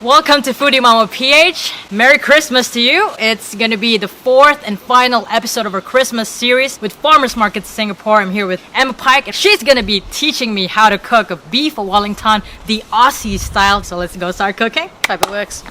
Welcome to FoodieMommaPH. Merry Christmas to you. It's gonna be the fourth and final episode of our Christmas series with Farmers Market Singapore. I'm here with Emma Pike and she's gonna be teaching me how to cook a beef Wellington the Aussie style. So let's go start cooking. Hope it works.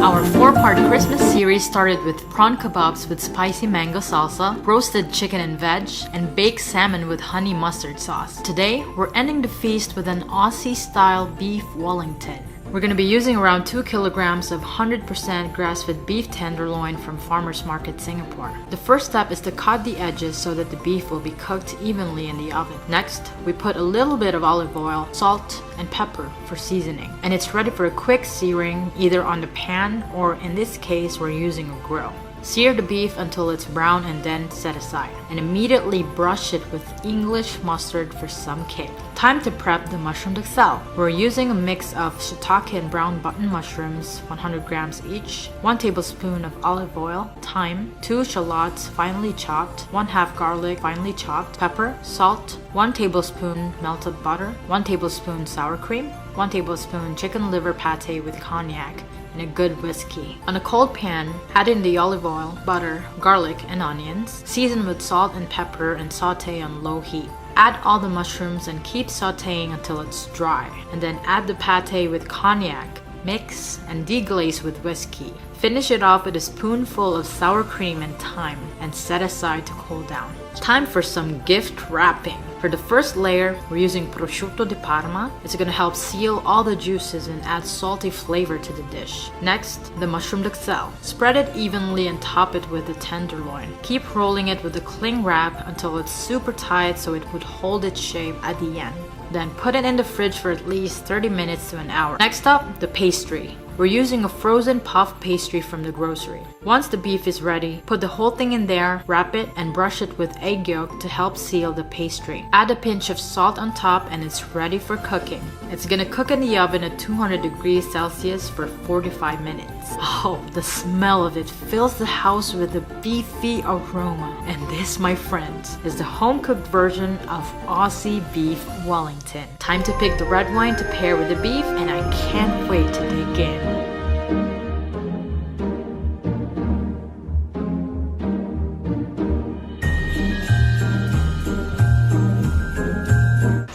Our four-part Christmas series started with prawn kebabs with spicy mango salsa, roasted chicken and veg, and baked salmon with honey mustard sauce. Today, we're ending the feast with an Aussie Style Beef Wellington. We're going to be using around 2 kilograms of 100% grass-fed beef tenderloin from Farmers Market Singapore. The first step is to cut the edges so that the beef will be cooked evenly in the oven. Next, we put a little bit of olive oil, salt, and pepper for seasoning. And it's ready for a quick searing either on the pan or in this case we're using a grill. Sear the beef until it's brown and then set aside. And immediately brush it with English mustard for some kick. Time to prep the mushroom Duxelle. We're using a mix of Shitake and brown button mushrooms, 100 grams each, 1 tablespoon of olive oil, thyme, 2 shallots finely chopped, 1/2 garlic finely chopped, pepper, salt, 1 tablespoon melted butter, 1 tablespoon sour cream, 1 tablespoon chicken liver pate with cognac, and a good whiskey. On a cold pan, add in the olive oil, butter, garlic, and onions. Season with salt and pepper and saute on low heat. Add all the mushrooms and keep sauteing until it's dry. And then add the pate with cognac. Mix and deglaze with whiskey. Finish it off with a spoonful of sour cream and thyme and set aside to cool down. Time for some gift wrapping. For the first layer, we're using Prosciutto di Parma. It's going to help seal all the juices and add salty flavor to the dish. Next, the mushroom Duxelle. Spread it evenly and top it with the tenderloin. Keep rolling it with a cling wrap until it's super tight so it would hold its shape at the end. Then put it in the fridge for at least 30 minutes to an hour. Next up, the pastry. We're using a frozen puff pastry from the grocery. Once the beef is ready, put the whole thing in there, wrap it, and brush it with egg yolk to help seal the pastry. Add a pinch of salt on top and it's ready for cooking. It's gonna cook in the oven at 200 degrees Celsius for 45 minutes. Oh, the smell of it fills the house with a beefy aroma. And this, my friends, is the home-cooked version of Aussie Beef Wellington. Time to pick the red wine to pair with the beef, and I can't wait to dig in.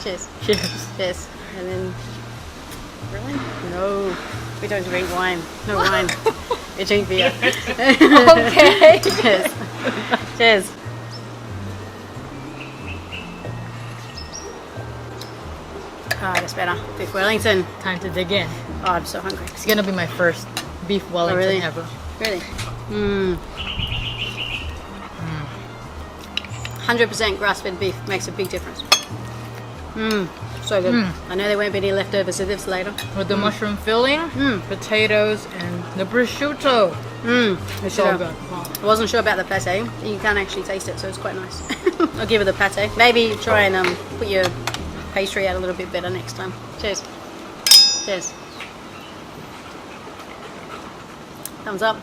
Cheers. Cheers. Cheers. And then... Really? No. We don't drink wine. No wine. We drink beer. Okay. Cheers. Cheers. Ah, that's better. Beef Wellington. Time to dig in. Oh, I'm so hungry. It's gonna be my first beef Wellington really? ever. Really? 100% grass-fed beef makes a big difference. So good. I know there won't be any leftovers of this later. With the mushroom filling, potatoes, and the prosciutto. It's all good. Wow. I wasn't sure about the pate. You can't actually taste it, so it's quite nice. I'll give it the pate. Maybe try and put your pastry out a little bit better next time. Cheers. Cheers. Thumbs up.